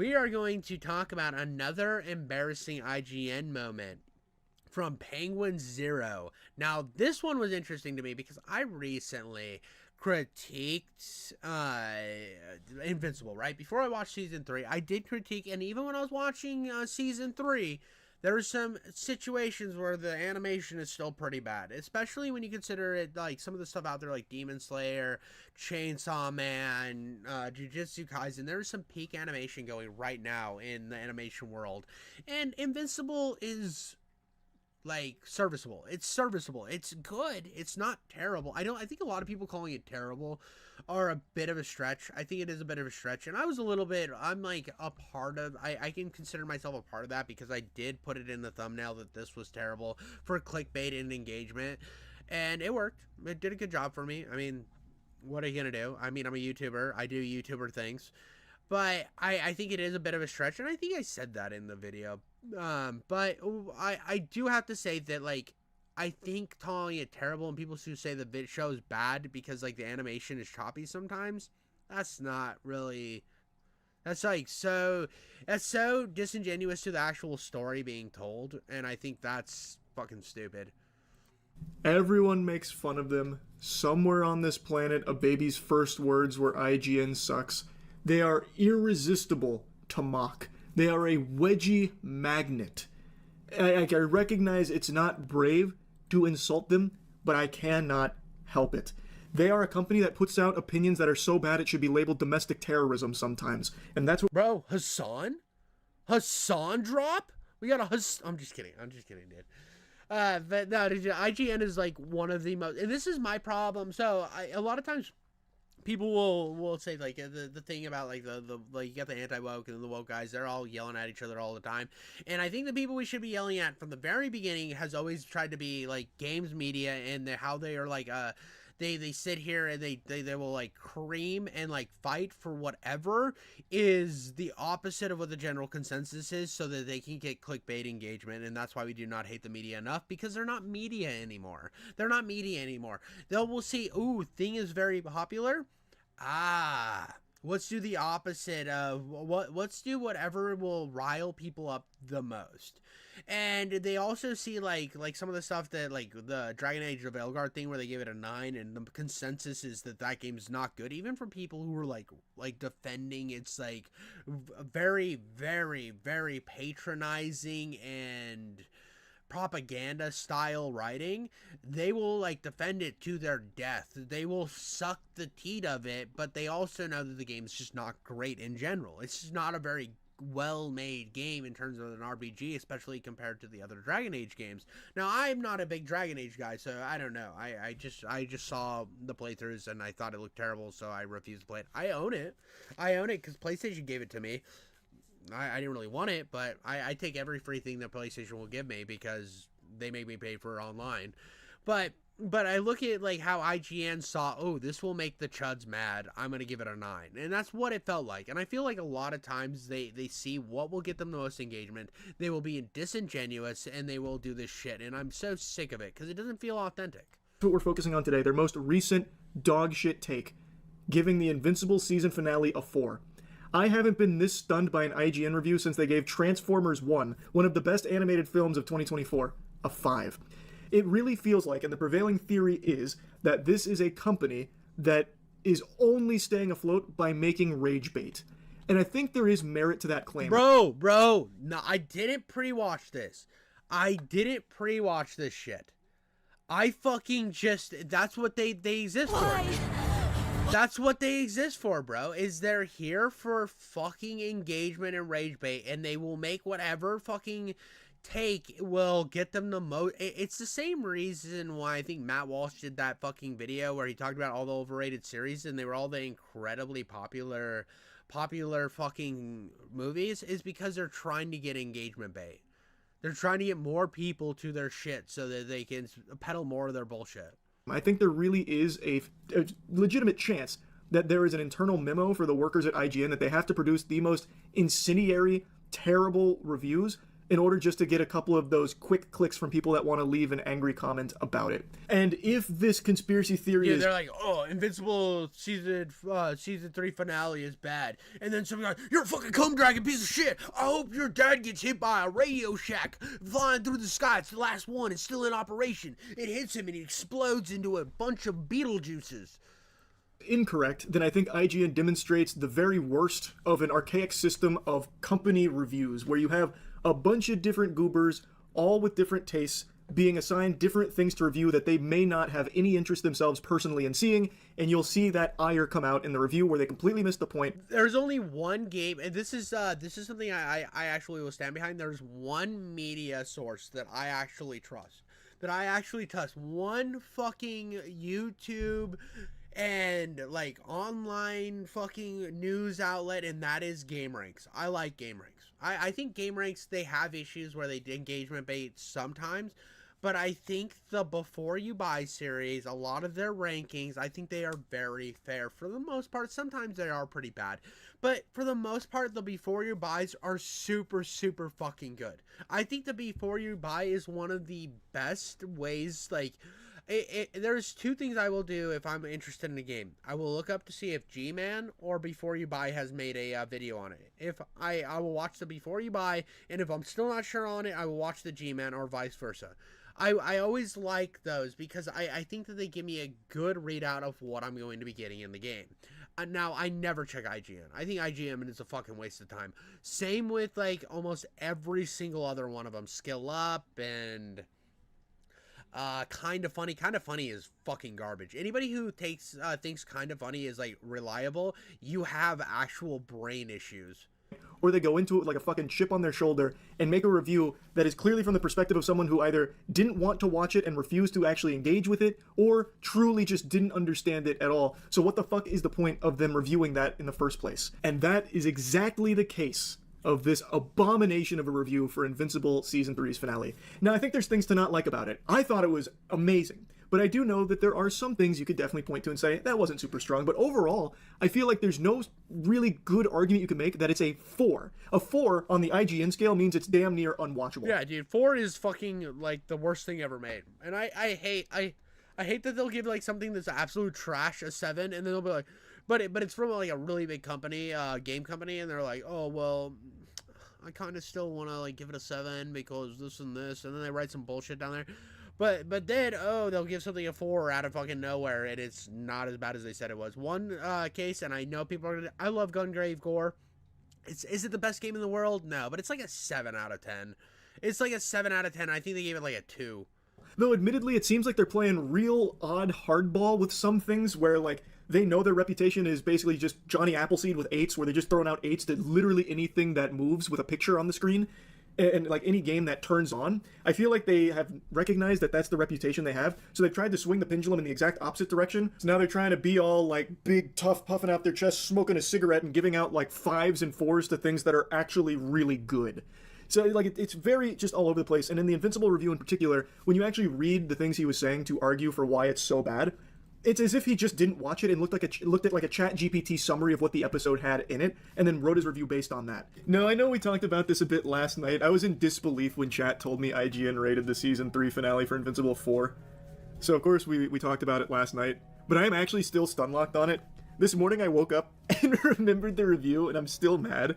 we are going to talk about another embarrassing IGN moment from Penguin Zero. Now, this one was interesting to me because I recently critiqued Invincible, right? Before I watched Season 3, I did critique, and even when I was watching Season 3, there were some situations where the animation is still pretty bad, especially when you consider it like some of the stuff out there like Demon Slayer, Chainsaw Man, Jujutsu Kaisen. There's some peak animation going right now in the animation world, and Invincible is like serviceable. It's serviceable. It's good. It's not terrible. I think a lot of people calling it terrible are a bit of a stretch. I think it is a bit of a stretch. And I'm like a part of, I can consider myself a part of that because I did put it in the thumbnail that this was terrible for clickbait and engagement. And it worked. It did a good job for me. I mean, what are you going to do? I mean, I'm a YouTuber. I do YouTuber things. But I think it is a bit of a stretch, and I think I said that in the video. But I do have to say that, like, I think calling it terrible and people who say the show is bad because, like, the animation is choppy sometimes, that's not really... That's so disingenuous to the actual story being told, and I think that's fucking stupid. Everyone makes fun of them. Somewhere on this planet, a baby's first words were IGN sucks. They are irresistible to mock. They are a wedgie magnet. I recognize it's not brave to insult them, but I cannot help it. They are a company that puts out opinions that are so bad it should be labeled domestic terrorism sometimes. And that's what... Bro, Hassan? Hassan drop? We got a Hassan... I'm just kidding, dude. But no, IGN is like one of the most... And this is my problem. So, a lot of times... people will say like the thing about like the like you got the anti-woke and the woke guys, they're all yelling at each other all the time, and I think the people we should be yelling at from the very beginning has always tried to be like games media, and how they are like they sit here and they will like cream and like fight for whatever is the opposite of what the general consensus is so that they can get clickbait engagement. And that's why we do not hate the media enough, because they're not media anymore. They're not media anymore. We'll see, ooh, thing is very popular. Let's do the opposite of let's do whatever will rile people up the most. And they also see like some of the stuff that like the Dragon Age of Elgard thing where they gave it a 9, and the consensus is that game is not good, even for people who were like defending its like very, very, very patronizing and propaganda style writing. They will like defend it to their death. They will suck the teat of it, but they also know that the game's just not great in general. It's just not a very well-made game in terms of an RPG, especially compared to the other Dragon Age games. Now, I'm not a big Dragon Age guy, so I don't know. I just saw the playthroughs and I thought it looked terrible, so I refused to play it. I own it because PlayStation gave it to me. I didn't really want it, but I take every free thing that PlayStation will give me because they make me pay for it online. But I look at like how IGN saw, oh, this will make the chuds mad, I'm going to give it a 9. And that's what it felt like. And I feel like a lot of times they see what will get them the most engagement. They will be disingenuous and they will do this shit. And I'm so sick of it because it doesn't feel authentic. That's what we're focusing on today. Their most recent dog shit take, giving the Invincible season finale a 4. I haven't been this stunned by an IGN review since they gave Transformers 1, one of the best animated films of 2024, a 5. It really feels like, and the prevailing theory is, that this is a company that is only staying afloat by making rage bait. And I think there is merit to that claim. Bro, no, I didn't pre-watch this. I didn't pre-watch this shit. I fucking just, that's what they exist for. That's what they exist for, bro, is they're here for fucking engagement and rage bait, and they will make whatever fucking take will get them the most. It's the same reason why I think Matt Walsh did that fucking video where he talked about all the overrated series and they were all the incredibly popular fucking movies, is because they're trying to get engagement bait. They're trying to get more people to their shit so that they can peddle more of their bullshit. I think there really is a legitimate chance that there is an internal memo for the workers at IGN that they have to produce the most incendiary, terrible reviews in order just to get a couple of those quick clicks from people that want to leave an angry comment about it. And if this conspiracy theory is... they're like, oh, Invincible season 3 finale is bad. And then somebody's like, you're a fucking cum dragon piece of shit. I hope your dad gets hit by a Radio Shack flying through the sky. It's the last one. It's still in operation. It hits him and he explodes into a bunch of Beetlejuices. Incorrect, then I think IGN demonstrates the very worst of an archaic system of company reviews, where you have a bunch of different goobers, all with different tastes, being assigned different things to review that they may not have any interest themselves personally in seeing, and you'll see that ire come out in the review where they completely miss the point. There's only one game, and this is something I actually will stand behind. There's one media source that I actually trust. One fucking YouTube and like online fucking news outlet, and that is GameRanks. I like GameRanks. I think GameRanks, they have issues where they engagement bait sometimes, but I think the Before You Buy series, a lot of their rankings, I think they are very fair for the most part. Sometimes they are pretty bad, but for the most part, the Before You Buys are super, super fucking good. I think the Before You Buy is one of the best ways, like, there's two things I will do if I'm interested in a game. I will look up to see if G-Man or Before You Buy has made a video on it. If I will watch the Before You Buy, and if I'm still not sure on it, I will watch the G-Man or vice versa. I always like those because I think that they give me a good readout of what I'm going to be getting in the game. Now, I never check IGN. I think IGN is a fucking waste of time. Same with like almost every single other one of them. Skill Up and... Kind of Funny. Kind of Funny is fucking garbage. Anybody who thinks Kind of Funny is like reliable, you have actual brain issues. Or they go into it with like a fucking chip on their shoulder and make a review that is clearly from the perspective of someone who either didn't want to watch it and refused to actually engage with it, or truly just didn't understand it at all. So what the fuck is the point of them reviewing that in the first place? And that is exactly the case of this abomination of a review for Invincible Season 3's finale. Now, I think there's things to not like about it. I thought it was amazing, but I do know that there are some things you could definitely point to and say, that wasn't super strong, but overall, I feel like there's no really good argument you can make that it's a 4. A 4 on the IGN scale means it's damn near unwatchable. Yeah, dude, 4 is fucking, like, the worst thing ever made. And I hate that they'll give, like, something that's absolute trash a 7, and then they'll be like, but it's from like a really big company, game company, and they're like, oh well, I kind of still want to like give it a 7 because this and this, and then they write some bullshit down there. But then they'll give something a 4 out of fucking nowhere, and it's not as bad as they said it was. One case, and I know people are gonna, I love Gungrave Gore. Is it the best game in the world? No, but it's like a 7 out of 10. It's like a 7 out of 10. I think they gave it like a 2. Though admittedly, it seems like they're playing real odd hardball with some things where like they know their reputation is basically just Johnny Appleseed with 8s, where they're just throwing out 8s to literally anything that moves with a picture on the screen, and like any game that turns on. I feel like they have recognized that that's the reputation they have, so they've tried to swing the pendulum in the exact opposite direction. So now they're trying to be all like big, tough, puffing out their chest, smoking a cigarette, and giving out like 5s and 4s to things that are actually really good. So, like, it's very just all over the place. And in the Invincible review in particular, when you actually read the things he was saying to argue for why it's so bad, it's as if he just didn't watch it and looked at like a chat GPT summary of what the episode had in it, and then wrote his review based on that. Now, I know we talked about this a bit last night. I was in disbelief when chat told me IGN rated the Season 3 finale for Invincible 4. So, of course, we talked about it last night. But I am actually still stunlocked on it. This morning I woke up and remembered the review, and I'm still mad.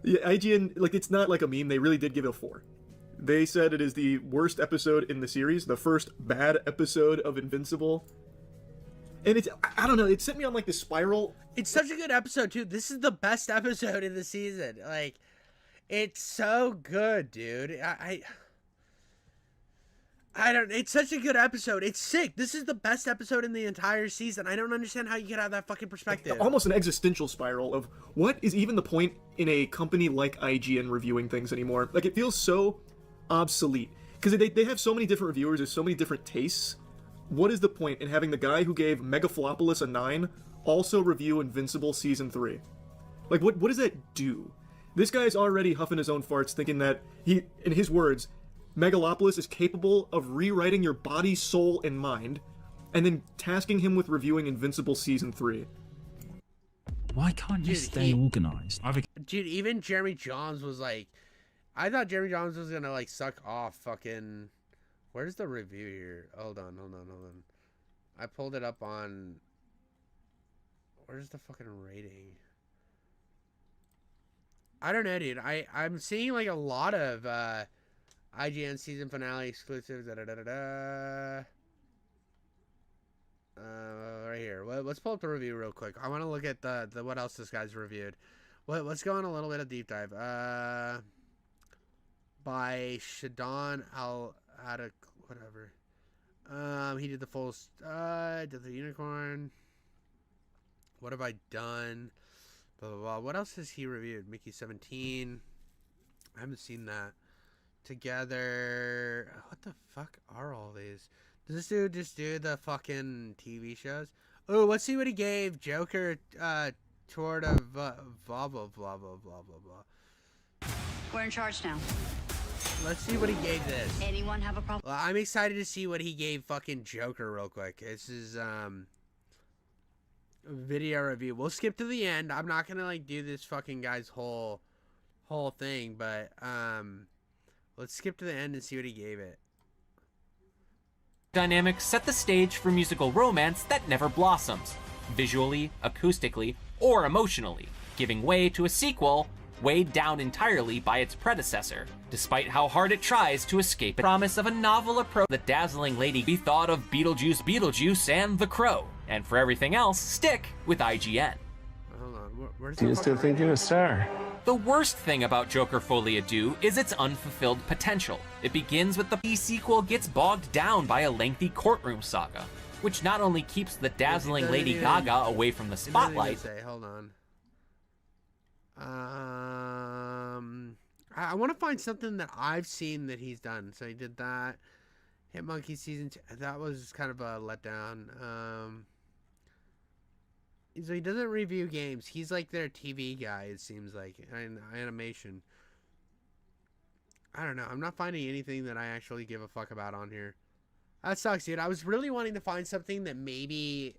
Yeah, IGN, like, it's not like a meme. They really did give it a 4. They said it is the worst episode in the series, the first bad episode of Invincible. And it's, I don't know, it sent me on, like, this spiral. It's such a good episode, too. This is the best episode in the season. Like, it's so good, dude. I don't, it's such a good episode. It's sick. This is the best episode in the entire season. I don't understand how you get out of that fucking perspective. Almost an existential spiral of what is even the point in a company like IGN reviewing things anymore. Like, it feels so obsolete. Because they have so many different reviewers, there's so many different tastes. What is the point in having the guy who gave Megaflopolis a 9 also review Invincible Season 3? Like, what does that do? This guy's already huffing his own farts, thinking that he, in his words, Megalopolis is capable of rewriting your body, soul, and mind, and then tasking him with reviewing Invincible Season 3. Why can't you stay organized? Dude, even Jeremy Johns was like, I thought Jeremy Jahns was gonna like suck off fucking. Where's the review here? Hold on. I pulled it up on. Where's the fucking rating? I don't know, dude. I'm seeing like a lot of IGN season finale exclusives. Right here. Let's pull up the review real quick. I want to look at the what else this guy's reviewed. Let's go on a little bit of deep dive. By Shadon Al Adak, whatever. He did the full. Did the unicorn. What have I done? Blah blah blah. What else has he reviewed? Mickey 17. I haven't seen that. Together. What the fuck are all these? Does this dude just do the fucking TV shows? Oh, let's see what he gave Joker. Tour of blah blah blah blah blah blah blah. We're in charge now. Let's see what he gave this. Anyone have a problem? Well, I'm excited to see what he gave fucking Joker real quick. This is video review. We'll skip to the end. I'm not gonna like do this fucking guy's whole thing, but let's skip to the end and see what he gave it. Dynamics set the stage for musical romance that never blossoms, visually, acoustically, or emotionally, giving way to a sequel weighed down entirely by its predecessor, despite how hard it tries to escape the promise of a novel approach. The dazzling lady be thought of Beetlejuice, and The Crow, and for everything else, stick with IGN. Hold on, where's Do you still think you're a star? The worst thing about Joker Folie à Deux is its unfulfilled potential. It begins with the sequel gets bogged down by a lengthy courtroom saga, which not only keeps the dazzling Lady Gaga away from the spotlight. Hold on. I want to find something that I've seen that he's done. So he did that. Hit Monkey season 2. That was kind of a letdown. So he doesn't review games. He's like their TV guy, it seems like, in animation. I don't know. I'm not finding anything that I actually give a fuck about on here. That sucks, dude. I was really wanting to find something that maybe...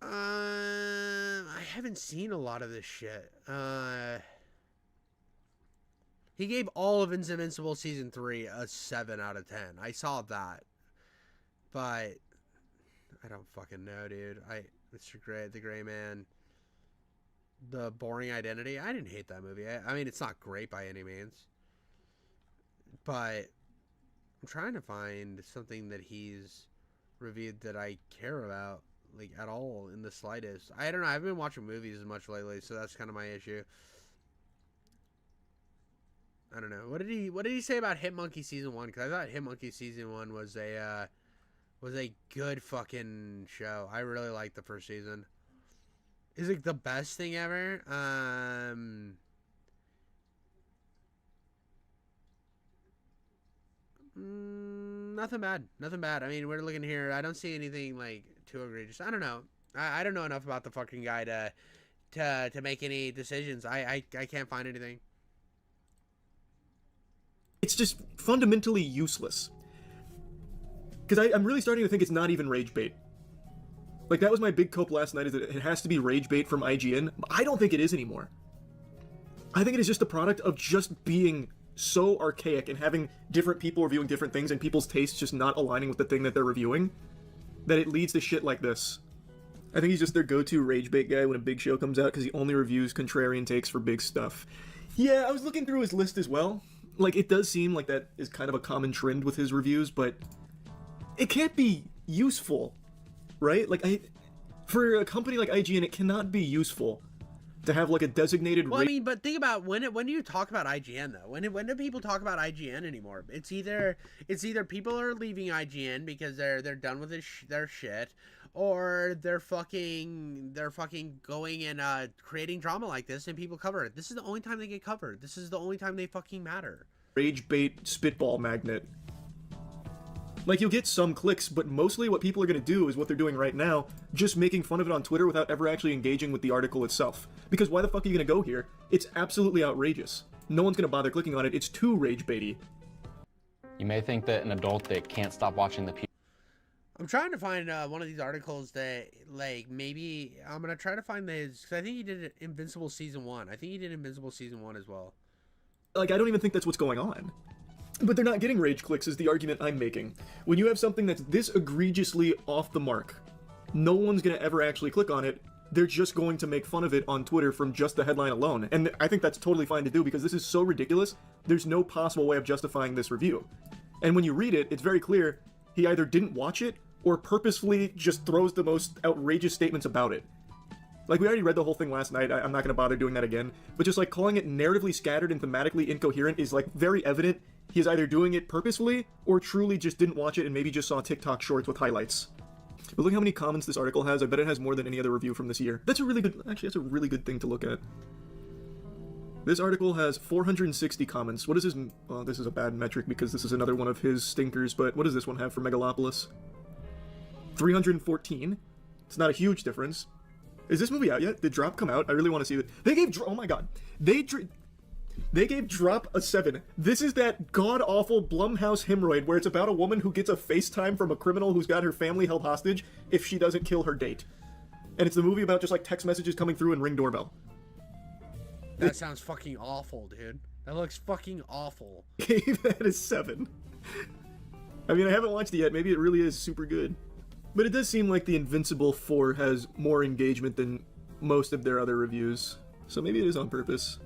I haven't seen a lot of this shit. He gave all of Invincible Season 3 a 7 out of 10. I saw that. But... I don't fucking know, dude. Mr. Gray, The Gray Man, The Boring Identity. I didn't hate that movie. I mean, it's not great by any means. But I'm trying to find something that he's reviewed that I care about, like, at all, in the slightest. I don't know. I haven't been watching movies as much lately, so that's kind of my issue. I don't know. What did he say about Hit Monkey Season 1? Because I thought Hit Monkey Season 1 was a good fucking show. I really liked the first season. Is it the best thing ever? Nothing bad. Nothing bad. I mean, we're looking here. I don't see anything like too egregious. I don't know. I don't know enough about the fucking guy to make any decisions. I can't find anything. It's just fundamentally useless. Because I'm really starting to think it's not even rage bait. Like, that was my big cope last night, is that it has to be rage bait from IGN. I don't think it is anymore. I think it is just a product of just being so archaic and having different people reviewing different things and people's tastes just not aligning with the thing that they're reviewing, that it leads to shit like this. I think he's just their go-to rage bait guy when a big show comes out because he only reviews contrarian takes for big stuff. Yeah, I was looking through his list as well. Like, it does seem like that is kind of a common trend with his reviews, but it can't be useful, right? Like, for a company like IGN, it cannot be useful to have, like, a designated... Well, I mean, but think about when do you talk about IGN, though? When do people talk about IGN anymore? It's either people are leaving IGN because they're done with their shit, or they're fucking going and creating drama like this, and people cover it. This is the only time they get covered. This is the only time they fucking matter. Rage bait spitball magnet. Like, you'll get some clicks, but mostly what people are going to do is what they're doing right now, just making fun of it on Twitter without ever actually engaging with the article itself. Because why the fuck are you going to go here? It's absolutely outrageous. No one's going to bother clicking on it. It's too rage baity. You may think that an adult that can't stop watching the I'm trying to find one of these articles that, like, maybe I'm going to try to find this, because I think he did Invincible Season 1. I think he did Invincible Season 1 as well. Like, I don't even think that's what's going on. But they're not getting rage clicks is the argument I'm making. When you have something that's this egregiously off the mark, no one's gonna ever actually click on it. They're just going to make fun of it on Twitter from just the headline alone. And I think that's totally fine to do because this is so ridiculous, there's no possible way of justifying this review. And when you read it, it's very clear he either didn't watch it or purposefully just throws the most outrageous statements about it. Like, we already read the whole thing last night, I'm not gonna bother doing that again, but just like calling it narratively scattered and thematically incoherent is like very evident he's either doing it purposefully or truly just didn't watch it and maybe just saw TikTok shorts with highlights. But look how many comments this article has. I bet it has more than any other review from this year. That's a really good, actually, that's a really good thing to look at. This article has 460 comments. What is his, well, this is a bad metric because this is another one of his stinkers, but what does this one have for Megalopolis? 314. It's not a huge difference. Is this movie out yet? Did Drop come out? I really want to see it. They gave, oh my god. They gave Drop a 7. This is that god-awful Blumhouse hemorrhoid where it's about a woman who gets a FaceTime from a criminal who's got her family held hostage if she doesn't kill her date. And it's the movie about just like text messages coming through and Ring doorbell. That sounds fucking awful, dude. That looks fucking awful. Gave that a 7. I mean, I haven't watched it yet. Maybe it really is super good. But it does seem like the Invincible 4 has more engagement than most of their other reviews. So maybe it is on purpose.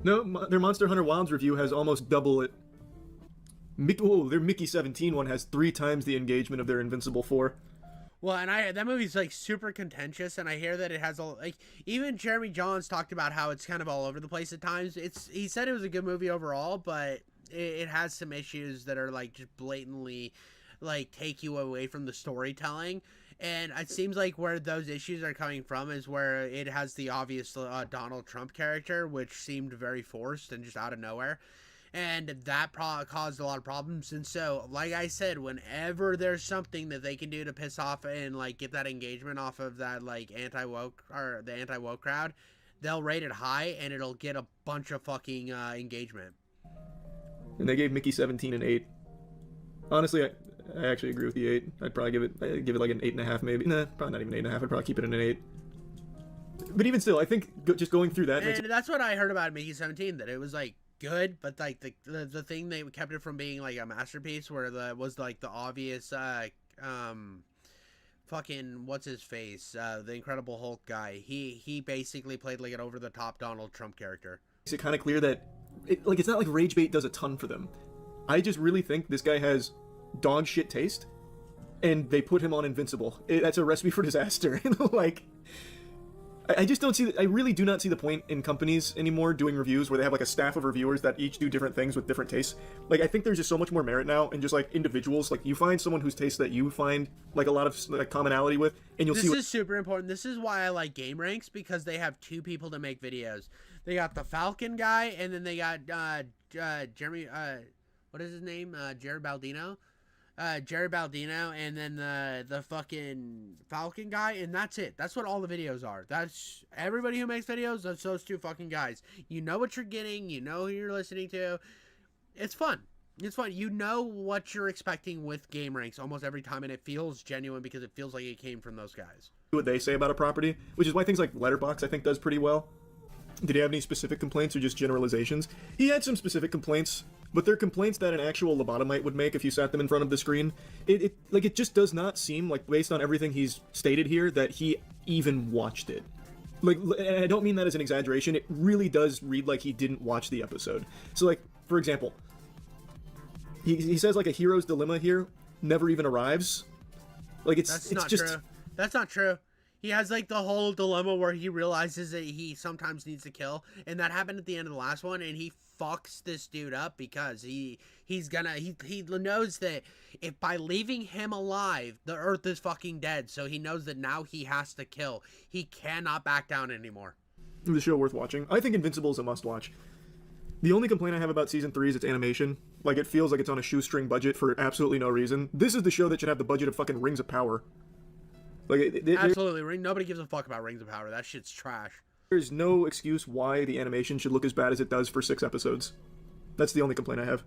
No, their Monster Hunter Wilds review has almost double it. Their Mickey 17 one has 3 times the engagement of their Invincible 4. Well, and that movie's like super contentious, and I hear that it has all like even Jeremy Jahns talked about how it's kind of all over the place at times. He said it was a good movie overall, but it has some issues that are like just blatantly like take you away from the storytelling. And it seems like where those issues are coming from is where it has the obvious Donald Trump character, which seemed very forced and just out of nowhere. And that caused a lot of problems. And so, like I said, whenever there's something that they can do to piss off and like get that engagement off of that like anti-woke or the anti-woke crowd, they'll rate it high and it'll get a bunch of fucking engagement. And they gave Mickey 17 an 8. Honestly, I actually agree with the 8. I'd probably give it like an 8.5 maybe. Nah, probably not even 8.5. I'd probably keep it in an 8. But even still, I think just going through that. And that's what I heard about Mickey 17, that it was like good, but like the thing they kept it from being like a masterpiece, where was like the obvious fucking what's his face, the Incredible Hulk guy. He basically played like an over the top Donald Trump character. Makes it kind of clear that it's not like rage bait does a ton for them. I just really think this guy has dog shit taste, and they put him on Invincible. That's a recipe for disaster. Like, I just don't see. I really do not see the point in companies anymore doing reviews where they have like a staff of reviewers that each do different things with different tastes. Like, I think there's just so much more merit now in just like individuals. Like, you find someone whose taste that you find like a lot of like commonality with, and you'll see. This is super important. This is why I like Game Ranks, because they have 2 people to make videos. They got the Falcon guy, and then they got Jeremy. What is his name? Jared Baldino. Jared Baldino, and then the fucking Falcon guy, and that's it. That's what all the videos are. That's everybody who makes videos. That's those 2 fucking guys. You know what you're getting. You know who you're listening to. It's fun. It's fun. You know what you're expecting with Game Ranks almost every time, and it feels genuine because it feels like it came from those guys. What they say about a property, which is why things like Letterboxd I think does pretty well. Did he have any specific complaints or just generalizations? He had some specific complaints, but they're complaints that an actual lobotomite would make if you sat them in front of the screen. It just does not seem like, based on everything he's stated here, that he even watched it. Like, and I don't mean that as an exaggeration. It really does read like he didn't watch the episode. So, like, for example, he says like a hero's dilemma here never even arrives. Like, it's not just true. That's not true. He has like the whole dilemma where he realizes that he sometimes needs to kill, and that happened at the end of the last one, and he fucks this dude up because he knows that if by leaving him alive, the Earth is fucking dead, so he knows that now he has to kill. He cannot back down anymore. The show worth watching. I think Invincible is a must-watch. The only complaint I have about Season 3 is its animation. Like, it feels like it's on a shoestring budget for absolutely no reason. This is the show that should have the budget of fucking Rings of Power. Like, absolutely, nobody gives a fuck about Rings of Power. That shit's trash. There's no excuse why the animation should look as bad as it does for 6 episodes. That's the only complaint I have.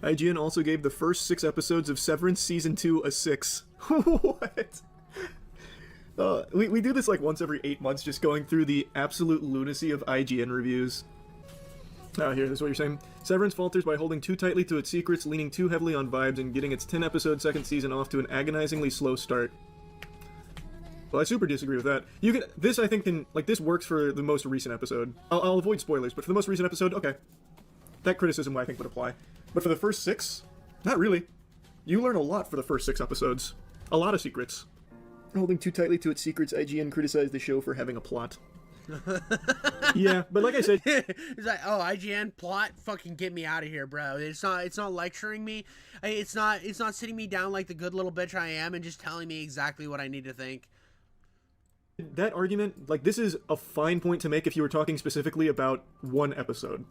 IGN also gave the first 6 episodes of Severance Season 2 a 6. What? We do this like once every 8 months, just going through the absolute lunacy of IGN reviews. Oh, here, this is what you're saying. Severance falters by holding too tightly to its secrets, leaning too heavily on vibes, and getting its 10-episode second season off to an agonizingly slow start. Well, I super disagree with that. This, I think, this works for the most recent episode. I'll avoid spoilers, but for the most recent episode, okay. That criticism, I think, would apply. But for the first 6, not really. You learn a lot for the first 6 episodes. A lot of secrets. Holding too tightly to its secrets, IGN criticized the show for having a plot. Yeah, but like I said, it's like, oh, IGN plot, fucking get me out of here, bro. It's not lecturing me. It's not sitting me down like the good little bitch I am and just telling me exactly what I need to think. That argument, like, this is a fine point to make if you were talking specifically about one episode.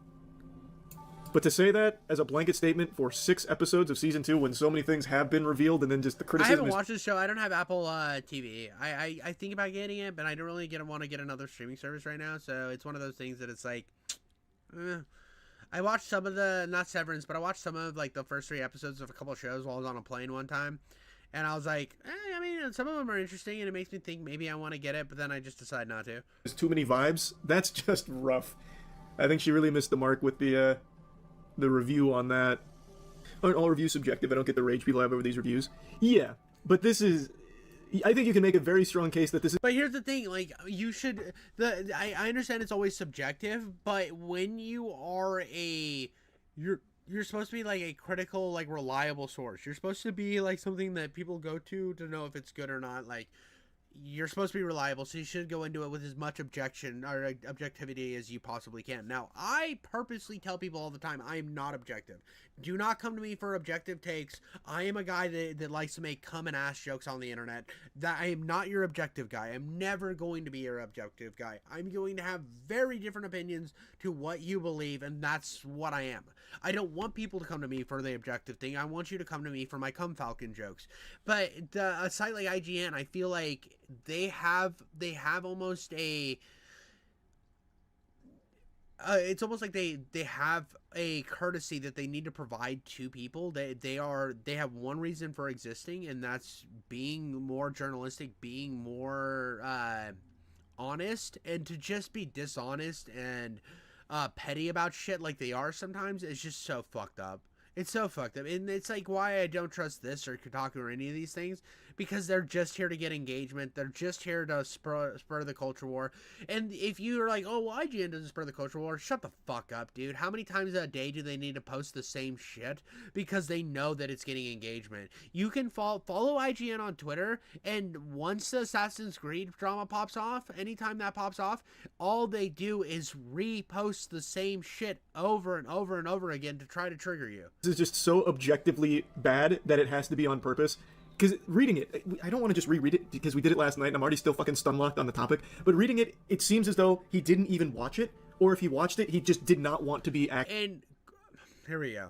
But to say that as a blanket statement for 6 episodes of season 2 when so many things have been revealed and then just the criticism I haven't watched this show. I don't have Apple TV. I think about getting it, but I don't really want to get another streaming service right now. So it's one of those things that it's like, I watched some of not Severance, but I watched some of like the first 3 episodes of a couple of shows while I was on a plane one time. And I was like, I mean, some of them are interesting and it makes me think maybe I want to get it, but then I just decide not to. There's too many vibes. That's just rough. I think she really missed the mark with the review on that. Aren't all reviews subjective? I don't get the rage people have over these reviews. Yeah, but this is... I think you can make a very strong case that this is... But here's the thing, like, you should... I understand it's always subjective, but when you are You're supposed to be, like, a critical, like, reliable source. You're supposed to be, like, something that people go to know if it's good or not. Like, you're supposed to be reliable, so you should go into it with as much objectivity as you possibly can. Now, I purposely tell people all the time, I am not objective. Do not come to me for objective takes. I am a guy that likes to make come-and-ass jokes on the internet. That I am not your objective guy. I'm never going to be your objective guy. I'm going to have very different opinions to what you believe, and that's what I am. I don't want people to come to me for the objective thing. I want you to come to me for my Cum Falcon jokes. But a site like IGN, I feel like they have almost a... it's almost like they have a courtesy that they need to provide to people. They have one reason for existing, and that's being more journalistic, being more honest, and to just be dishonest and petty about shit like they are sometimes is just so fucked up. It's so fucked up. And it's like why I don't trust this or Kotaku or any of these things, because they're just here to get engagement. They're just here to spur the culture war. And if you're like, oh, well, IGN doesn't spur the culture war, shut the fuck up, dude. How many times a day do they need to post the same shit because they know that it's getting engagement? You can follow IGN on Twitter, and once the Assassin's Creed drama pops off, anytime that pops off, all they do is repost the same shit over and over and over again to try to trigger you. This is just so objectively bad that it has to be on purpose. Because reading it, I don't want to just reread it because we did it last night and I'm already still fucking stun-locked on the topic. But reading it, it seems as though he didn't even watch it. Or if he watched it, he just did not want to be And here we go.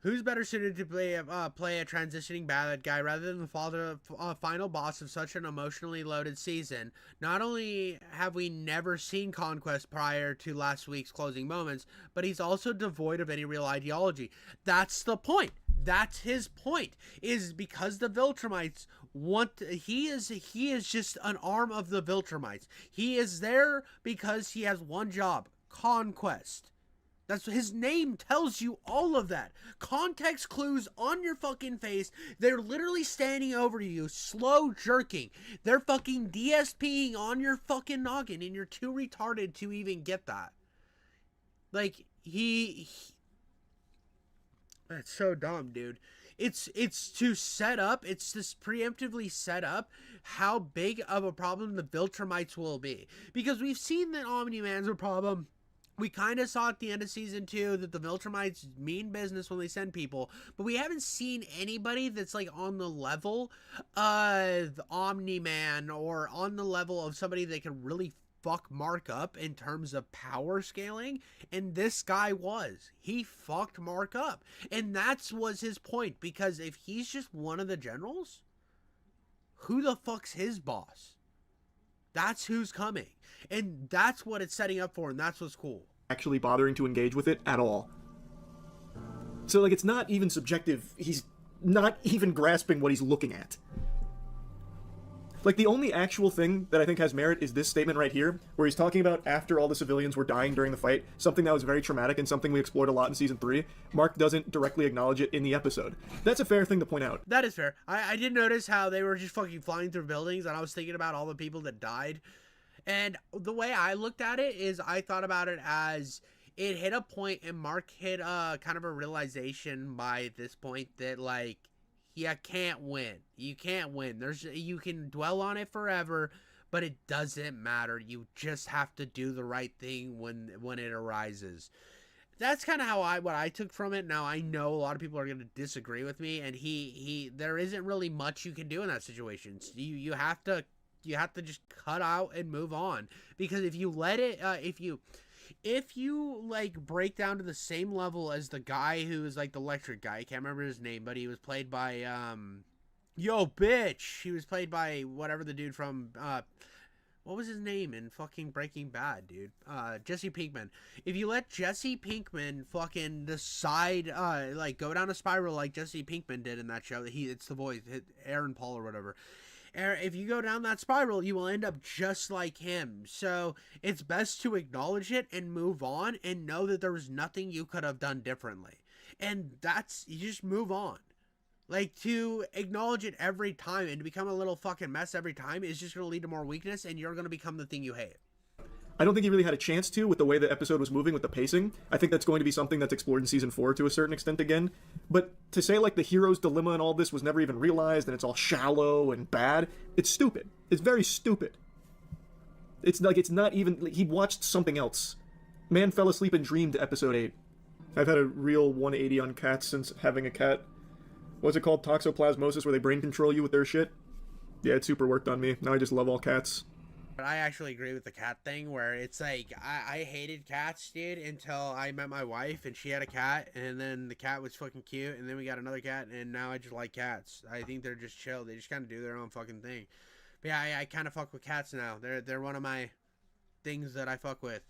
Who's better suited to play a transitioning bad guy rather than the final boss of such an emotionally loaded season? Not only have we never seen Conquest prior to last week's closing moments, but he's also devoid of any real ideology. That's the point. That's his point, is because the Viltrumites he is just an arm of the Viltrumites. He is there because he has one job: conquest. That's his name tells you all of that. Context clues on your fucking face. They're literally standing over you, slow jerking. They're fucking DSPing on your fucking noggin, and you're too retarded to even get that. Like, that's so dumb, dude. It's to set up, it's just preemptively set up how big of a problem the Viltrumites will be. Because we've seen that Omni-man's a problem. We kind of saw at the end of season 2 that the Viltrumites mean business when they send people, but we haven't seen anybody that's like on the level of Omni-man or on the level of somebody that can really fuck Mark up in terms of power scaling, and this guy was. He fucked Mark up, and that was his point, because if he's just one of the generals, who the fuck's his boss? That's who's coming. And that's what it's setting up for, and that's what's cool. Actually bothering to engage with it at all. So, like, it's not even subjective. He's not even grasping what he's looking at. Like, the only actual thing that I think has merit is this statement right here, where he's talking about after all the civilians were dying during the fight, something that was very traumatic and something we explored a lot in Season 3. Mark doesn't directly acknowledge it in the episode. That's a fair thing to point out. That is fair. I did notice how they were just fucking flying through buildings, and I was thinking about all the people that died. And the way I looked at it is I thought about it as it hit a point, and Mark hit kind of a realization by this point that, like, you can't win. You can't win. You can dwell on it forever, but it doesn't matter. You just have to do the right thing when it arises. That's kind of what I took from it. Now, I know a lot of people are going to disagree with me, and there isn't really much you can do in that situation. So you have to just cut out and move on, because if you let it if you like break down to the same level as the guy who is like the electric guy, I can't remember his name, but he was played by yo bitch, he was played by whatever the dude from what was his name in fucking Breaking Bad, dude? Jesse Pinkman. If you let Jesse Pinkman fucking decide, like go down a spiral like Jesse Pinkman did in that show, it's the voice, Aaron Paul or whatever. If you go down that spiral, you will end up just like him. So it's best to acknowledge it and move on and know that there was nothing you could have done differently. And you just move on. Like, to acknowledge it every time and to become a little fucking mess every time is just going to lead to more weakness, and you're going to become the thing you hate. I don't think he really had a chance to with the way the episode was moving with the pacing. I think that's going to be something that's explored in Season 4 to a certain extent again. But to say, like, the hero's dilemma and all this was never even realized and it's all shallow and bad, it's stupid. It's very stupid. It's like, it's not even... Like, he watched something else. Man fell asleep and dreamed Episode 8. I've had a real 180 on cats since having a cat. What's it called? Toxoplasmosis, where they brain control you with their shit? Yeah, it super worked on me. Now I just love all cats. But I actually agree with the cat thing, where it's like, I hated cats, dude, until I met my wife, and she had a cat, and then the cat was fucking cute, and then we got another cat, and now I just like cats. I think they're just chill. They just kind of do their own fucking thing. But yeah, I kind of fuck with cats now. They're one of my things that I fuck with.